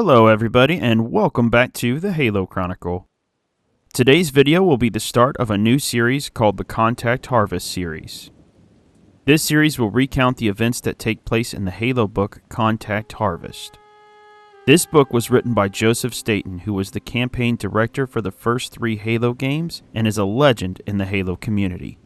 Hello everybody and welcome back to the Halo Chronicle. Today's video will be the start of a new series called the Contact Harvest series. This series will recount the events that take place in the Halo book Contact Harvest. This book was written by Joseph Staten, who was the campaign director for the first 3 Halo games and is a legend in the Halo community.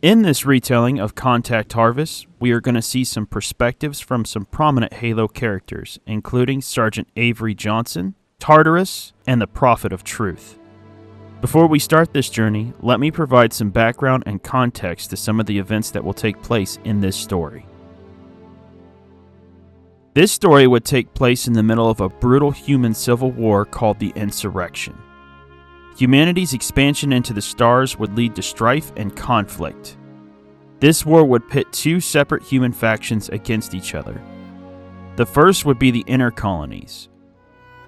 In this retelling of Contact Harvest, we are going to see some perspectives from some prominent Halo characters, including Sergeant Avery Johnson, Tartarus, and the Prophet of Truth. Before we start this journey, let me provide some background and context to some of the events that will take place in this story. This story would take place in the middle of a brutal human civil war called the Insurrection. Humanity's expansion into the stars would lead to strife and conflict. This war would pit 2 separate human factions against each other. The first would be the Inner Colonies.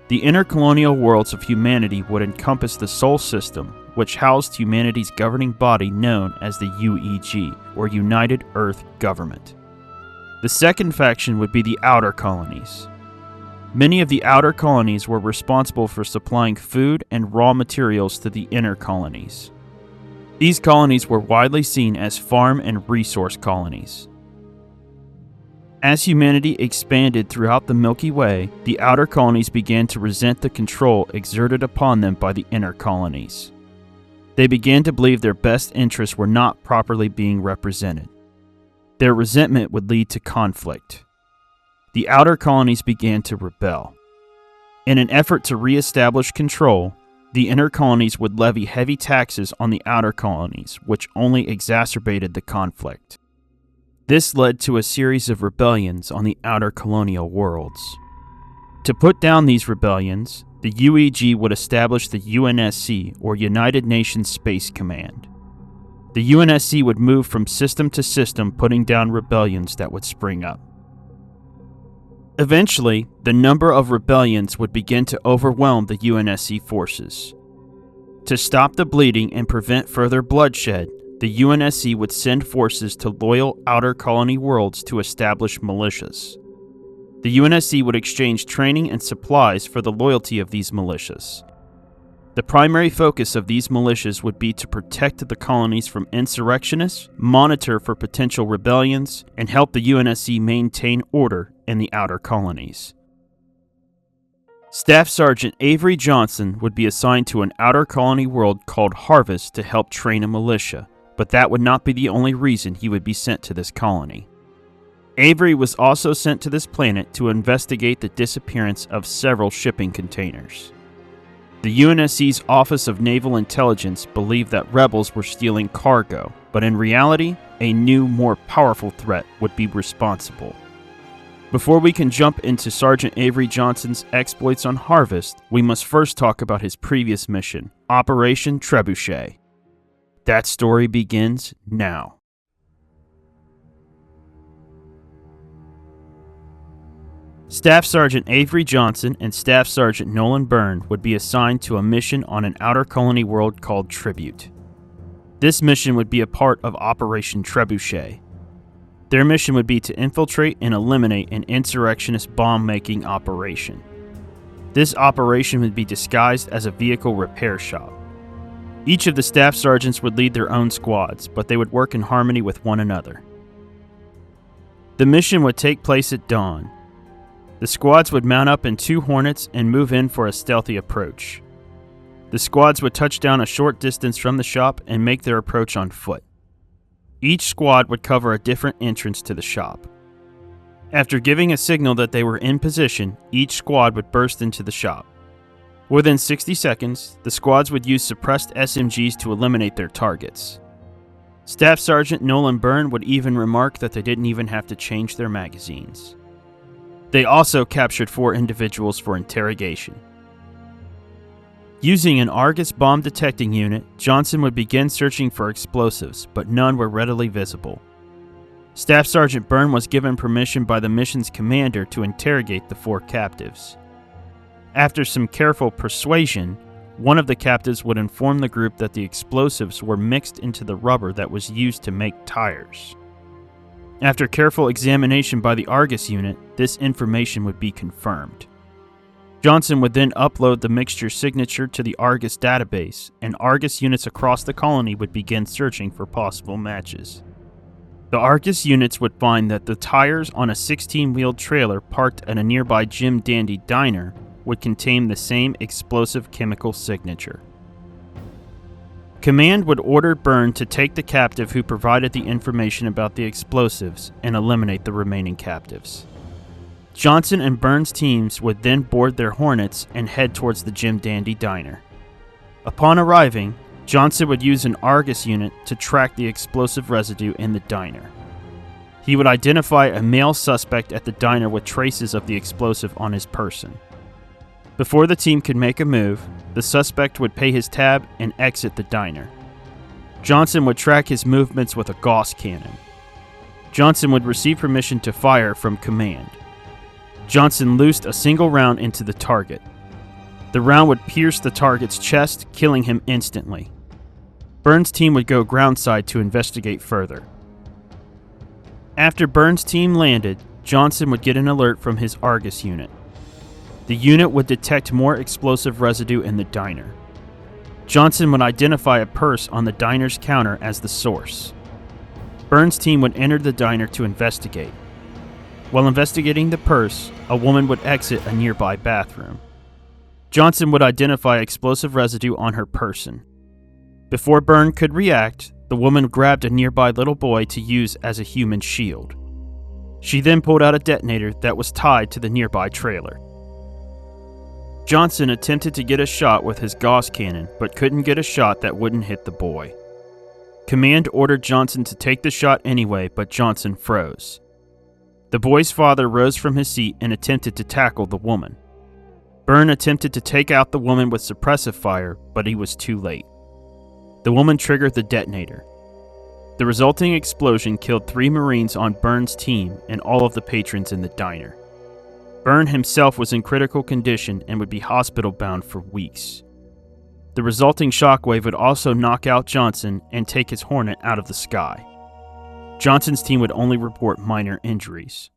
The intercolonial worlds of humanity would encompass the Sol System, which housed humanity's governing body known as the UEG, or United Earth Government. The second faction would be the Outer Colonies. Many of the outer colonies were responsible for supplying food and raw materials to the inner colonies. These colonies were widely seen as farm and resource colonies. As humanity expanded throughout the Milky Way, the outer colonies began to resent the control exerted upon them by the inner colonies. They began to believe their best interests were not properly being represented. Their resentment would lead to conflict. The outer colonies began to rebel. In an effort to re-establish control, the inner colonies would levy heavy taxes on the outer colonies, which only exacerbated the conflict. This led to a series of rebellions on the outer colonial worlds. To put down these rebellions, the UEG would establish the UNSC, or United Nations Space Command. The UNSC would move from system to system, putting down rebellions that would spring up. Eventually, the number of rebellions would begin to overwhelm the UNSC forces. To stop the bleeding and prevent further bloodshed, the UNSC would send forces to loyal outer colony worlds to establish militias. The UNSC would exchange training and supplies for the loyalty of these militias. The primary focus of these militias would be to protect the colonies from insurrectionists, monitor for potential rebellions, and help the UNSC maintain order in the outer colonies. Staff Sergeant Avery Johnson would be assigned to an outer colony world called Harvest to help train a militia, but that would not be the only reason he would be sent to this colony. Avery was also sent to this planet to investigate the disappearance of several shipping containers. The UNSC's Office of Naval Intelligence believed that rebels were stealing cargo, but in reality, a new, more powerful threat would be responsible. Before we can jump into Sergeant Avery Johnson's exploits on Harvest, we must first talk about his previous mission, Operation Trebuchet. That story begins now. Staff Sergeant Avery Johnson and Staff Sergeant Nolan Byrne would be assigned to a mission on an outer colony world called Tribute. This mission would be a part of Operation Trebuchet. Their mission would be to infiltrate and eliminate an insurrectionist bomb-making operation. This operation would be disguised as a vehicle repair shop. Each of the staff sergeants would lead their own squads, but they would work in harmony with one another. The mission would take place at dawn. The squads would mount up in 2 Hornets and move in for a stealthy approach. The squads would touch down a short distance from the shop and make their approach on foot. Each squad would cover a different entrance to the shop. After giving a signal that they were in position, each squad would burst into the shop. Within 60 seconds, the squads would use suppressed SMGs to eliminate their targets. Staff Sergeant Nolan Byrne would even remark that they didn't even have to change their magazines. They also captured 4 individuals for interrogation. Using an Argus bomb detecting unit, Johnson would begin searching for explosives, but none were readily visible. Staff Sergeant Byrne was given permission by the mission's commander to interrogate the 4 captives. After some careful persuasion, one of the captives would inform the group that the explosives were mixed into the rubber that was used to make tires. After careful examination by the Argus unit, this information would be confirmed. Johnson would then upload the mixture signature to the Argus database, and Argus units across the colony would begin searching for possible matches. The Argus units would find that the tires on a 16-wheeled trailer parked at a nearby Jim Dandy diner would contain the same explosive chemical signature. Command would order Byrne to take the captive who provided the information about the explosives and eliminate the remaining captives. Johnson and Byrne's teams would then board their Hornets and head towards the Jim Dandy diner. Upon arriving, Johnson would use an Argus unit to track the explosive residue in the diner. He would identify a male suspect at the diner with traces of the explosive on his person. Before the team could make a move, the suspect would pay his tab and exit the diner. Johnson would track his movements with a Gauss cannon. Johnson would receive permission to fire from command. Johnson loosed a single round into the target. The round would pierce the target's chest, killing him instantly. Byrne's team would go groundside to investigate further. After Byrne's team landed, Johnson would get an alert from his Argus unit. The unit would detect more explosive residue in the diner. Johnson would identify a purse on the diner's counter as the source. Byrne's team would enter the diner to investigate. While investigating the purse, a woman would exit a nearby bathroom. Johnson would identify explosive residue on her person. Before Byrne could react, the woman grabbed a nearby little boy to use as a human shield. She then pulled out a detonator that was tied to the nearby trailer. Johnson attempted to get a shot with his Gauss cannon, but couldn't get a shot that wouldn't hit the boy. Command ordered Johnson to take the shot anyway, but Johnson froze. The boy's father rose from his seat and attempted to tackle the woman. Byrne attempted to take out the woman with suppressive fire, but he was too late. The woman triggered the detonator. The resulting explosion killed 3 Marines on Byrne's team and all of the patrons in the diner. Byrne himself was in critical condition and would be hospital-bound for weeks. The resulting shockwave would also knock out Johnson and take his Hornet out of the sky. Johnson's team would only report minor injuries.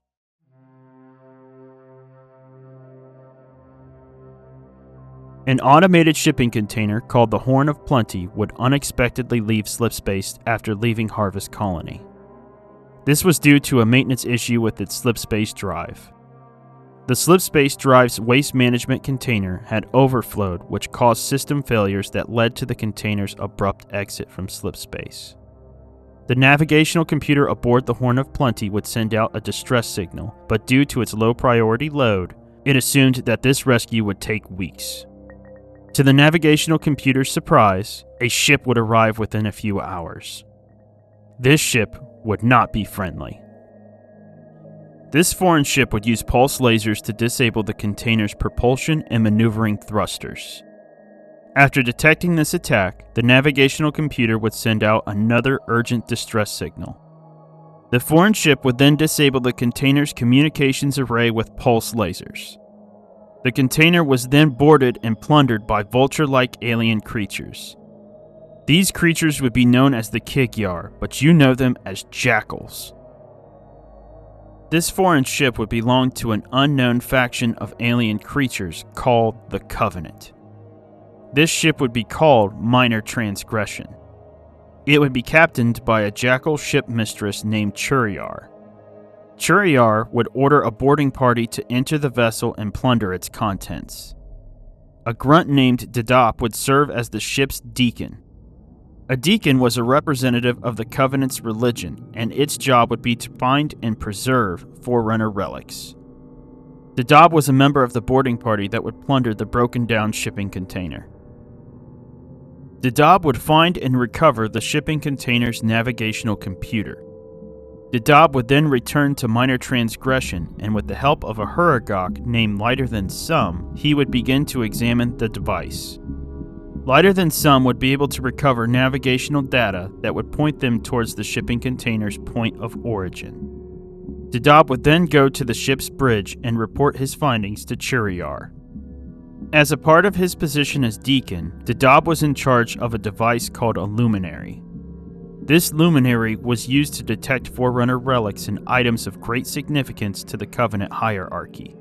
An automated shipping container called the Horn of Plenty would unexpectedly leave slipspace after leaving Harvest Colony. This was due to a maintenance issue with its slipspace drive. The slipspace drive's waste management container had overflowed, which caused system failures that led to the container's abrupt exit from slipspace. The navigational computer aboard the Horn of Plenty would send out a distress signal, but due to its low priority load, it assumed that this rescue would take weeks. To the navigational computer's surprise, a ship would arrive within a few hours. This ship would not be friendly. This foreign ship would use pulse lasers to disable the container's propulsion and maneuvering thrusters. After detecting this attack, the navigational computer would send out another urgent distress signal. The foreign ship would then disable the container's communications array with pulse lasers. The container was then boarded and plundered by vulture-like alien creatures. These creatures would be known as the Kigyar, but you know them as jackals. This foreign ship would belong to an unknown faction of alien creatures called the Covenant. This ship would be called Minor Transgression. It would be captained by a jackal ship mistress named Churiar. Churiar would order a boarding party to enter the vessel and plunder its contents. A grunt named Dedop would serve as the ship's deacon. A deacon was a representative of the Covenant's religion, and its job would be to find and preserve Forerunner relics. Dedop was a member of the boarding party that would plunder the broken-down shipping container. Dedop would find and recover the shipping container's navigational computer. Dedop would then return to Minor Transgression, and with the help of a Huragok named Lighter Than Some, he would begin to examine the device. Lighter Than Some would be able to recover navigational data that would point them towards the shipping container's point of origin. Dedop would then go to the ship's bridge and report his findings to Churiar. As a part of his position as deacon, Dedop was in charge of a device called a luminary. This luminary was used to detect Forerunner relics and items of great significance to the Covenant hierarchy.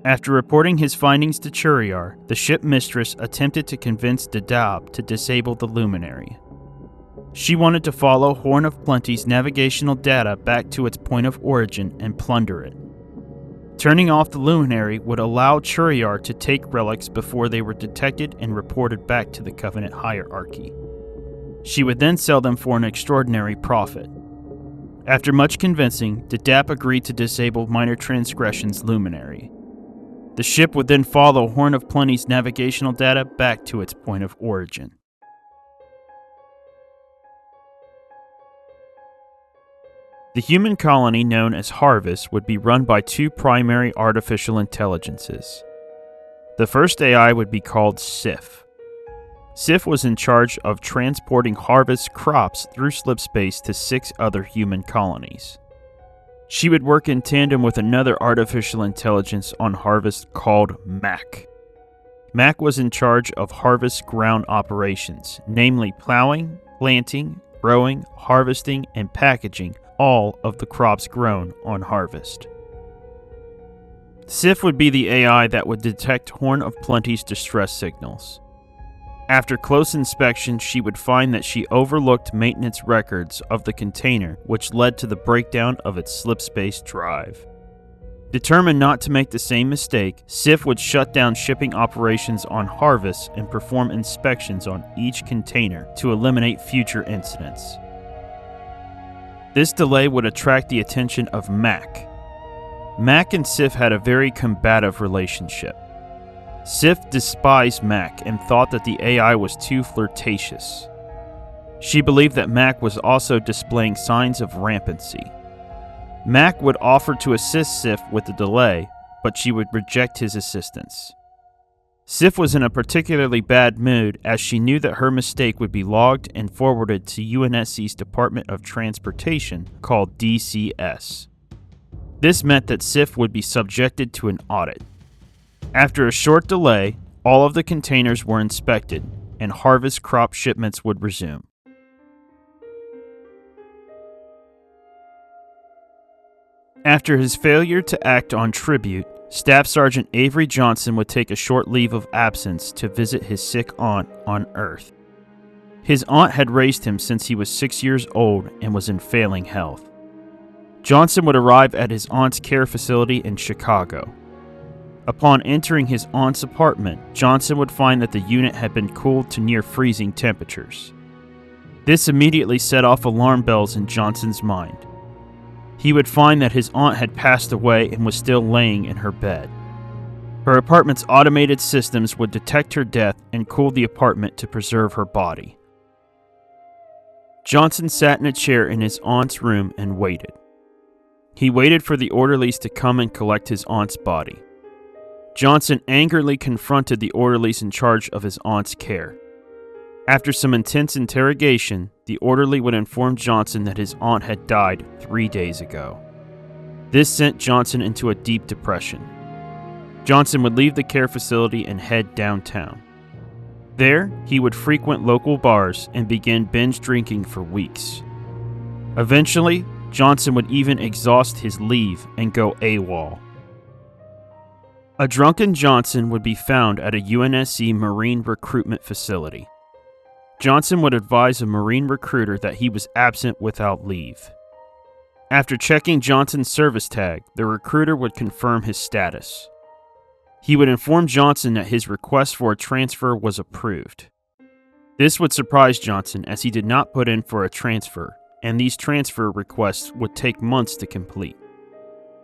After reporting his findings to Churiar, the ship mistress attempted to convince Dedab to disable the luminary. She wanted to follow Horn of Plenty's navigational data back to its point of origin and plunder it. Turning off the luminary would allow Churiar to take relics before they were detected and reported back to the Covenant hierarchy. She would then sell them for an extraordinary profit. After much convincing, Dedab agreed to disable Minor Transgression's luminary. The ship would then follow Horn of Plenty's navigational data back to its point of origin. The human colony known as Harvest would be run by two primary artificial intelligences. The first AI would be called Sif. Sif was in charge of transporting Harvest crops through slipspace to 6 other human colonies. She would work in tandem with another artificial intelligence on Harvest called Mac. Mac was in charge of Harvest ground operations, namely plowing, planting, growing, harvesting, and packaging all of the crops grown on Harvest. Sif would be the AI that would detect Horn of Plenty's distress signals. After close inspection, she would find that she overlooked maintenance records of the container, which led to the breakdown of its slipspace drive. Determined not to make the same mistake, Sif would shut down shipping operations on Harvest and perform inspections on each container to eliminate future incidents. This delay would attract the attention of Mac. Mac and Sif had a very combative relationship. Sif despised Mac and thought that the AI was too flirtatious. She believed that Mac was also displaying signs of rampancy. Mac would offer to assist Sif with the delay, but she would reject his assistance. Sif was in a particularly bad mood as she knew that her mistake would be logged and forwarded to UNSC's Department of Transportation called DCS. This meant that Sif would be subjected to an audit. After a short delay, all of the containers were inspected and Harvest crop shipments would resume. After his failure to act on tribute, Staff Sergeant Avery Johnson would take a short leave of absence to visit his sick aunt on Earth. His aunt had raised him since he was 6 years old and was in failing health. Johnson would arrive at his aunt's care facility in Chicago. Upon entering his aunt's apartment, Johnson would find that the unit had been cooled to near freezing temperatures. This immediately set off alarm bells in Johnson's mind. He would find that his aunt had passed away and was still laying in her bed. Her apartment's automated systems would detect her death and cool the apartment to preserve her body. Johnson sat in a chair in his aunt's room and waited. He waited for the orderlies to come and collect his aunt's body. Johnson angrily confronted the orderlies in charge of his aunt's care. After some intense interrogation, the orderly would inform Johnson that his aunt had died 3 days ago. This sent Johnson into a deep depression. Johnson would leave the care facility and head downtown. There, he would frequent local bars and begin binge drinking for weeks. Eventually, Johnson would even exhaust his leave and go AWOL. A drunken Johnson would be found at a UNSC Marine recruitment facility. Johnson would advise a Marine recruiter that he was absent without leave. After checking Johnson's service tag, the recruiter would confirm his status. He would inform Johnson that his request for a transfer was approved. This would surprise Johnson as he did not put in for a transfer, and these transfer requests would take months to complete.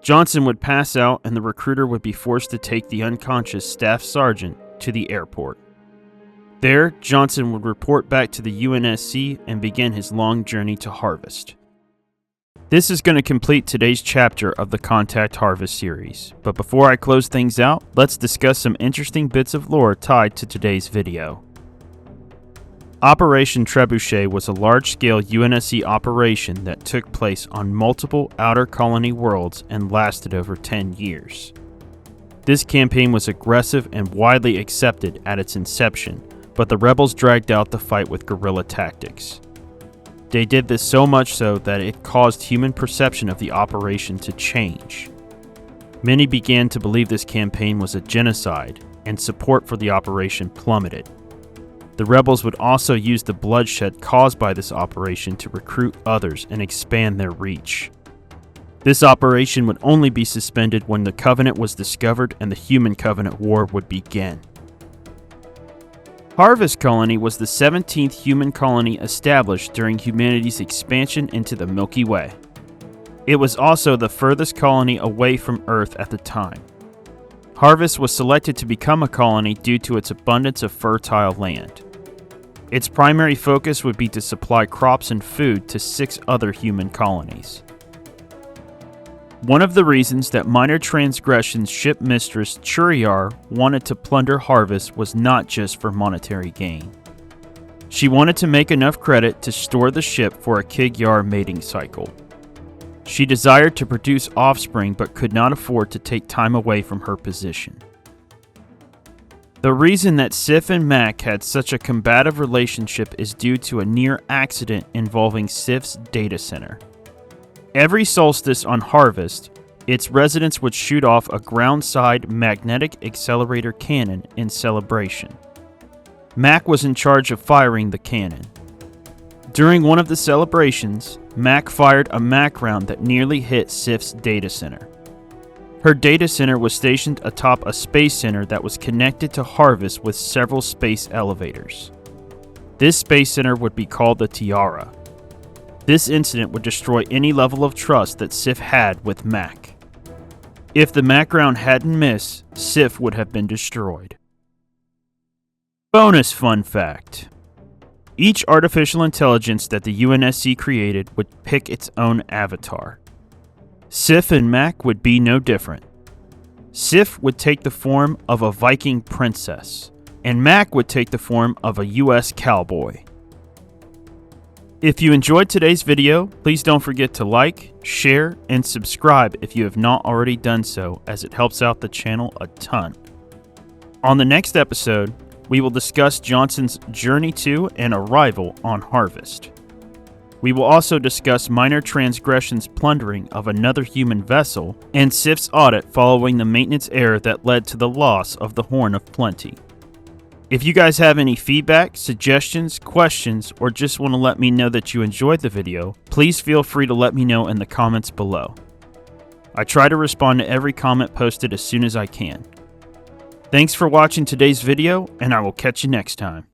Johnson would pass out and the recruiter would be forced to take the unconscious staff sergeant to the airport. There, Johnson would report back to the UNSC and begin his long journey to Harvest. This is going to complete today's chapter of the Contact Harvest series, but before I close things out, let's discuss some interesting bits of lore tied to today's video. Operation Trebuchet was a large-scale UNSC operation that took place on multiple outer colony worlds and lasted over 10 years. This campaign was aggressive and widely accepted at its inception, but the rebels dragged out the fight with guerrilla tactics. They did this so much so that it caused human perception of the operation to change. Many began to believe this campaign was a genocide, and support for the operation plummeted. The rebels would also use the bloodshed caused by this operation to recruit others and expand their reach. This operation would only be suspended when the Covenant was discovered and the Human Covenant War would begin. Harvest Colony was the 17th human colony established during humanity's expansion into the Milky Way. It was also the furthest colony away from Earth at the time. Harvest was selected to become a colony due to its abundance of fertile land. Its primary focus would be to supply crops and food to 6 other human colonies. One of the reasons that Minor Transgression's ship mistress Churiar wanted to plunder Harvest was not just for monetary gain. She wanted to make enough credit to store the ship for a Kig-Yar mating cycle. She desired to produce offspring but could not afford to take time away from her position. The reason that Sif and Mac had such a combative relationship is due to a near accident involving Sif's data center. Every solstice on Harvest, its residents would shoot off a ground-side magnetic accelerator cannon in celebration. Mac was in charge of firing the cannon. During one of the celebrations, Mac fired a Mac round that nearly hit Sif's data center. Her data center was stationed atop a space center that was connected to Harvest with several space elevators. This space center would be called the Tiara. This incident would destroy any level of trust that Sif had with Mac. If the Mac round hadn't missed, Sif would have been destroyed. Bonus fun fact. Each artificial intelligence that the UNSC created would pick its own avatar. Sif and Mac would be no different. Sif would take the form of a Viking princess, and Mac would take the form of a US cowboy. If you enjoyed today's video, please don't forget to like, share, and subscribe if you have not already done so, as it helps out the channel a ton. On the next episode, we will discuss Johnson's journey to and arrival on Harvest. We will also discuss Minor Transgression's plundering of another human vessel and Sif's audit following the maintenance error that led to the loss of the Horn of Plenty. If you guys have any feedback, suggestions, questions, or just want to let me know that you enjoyed the video, please feel free to let me know in the comments below. I try to respond to every comment posted as soon as I can. Thanks for watching today's video, and I will catch you next time.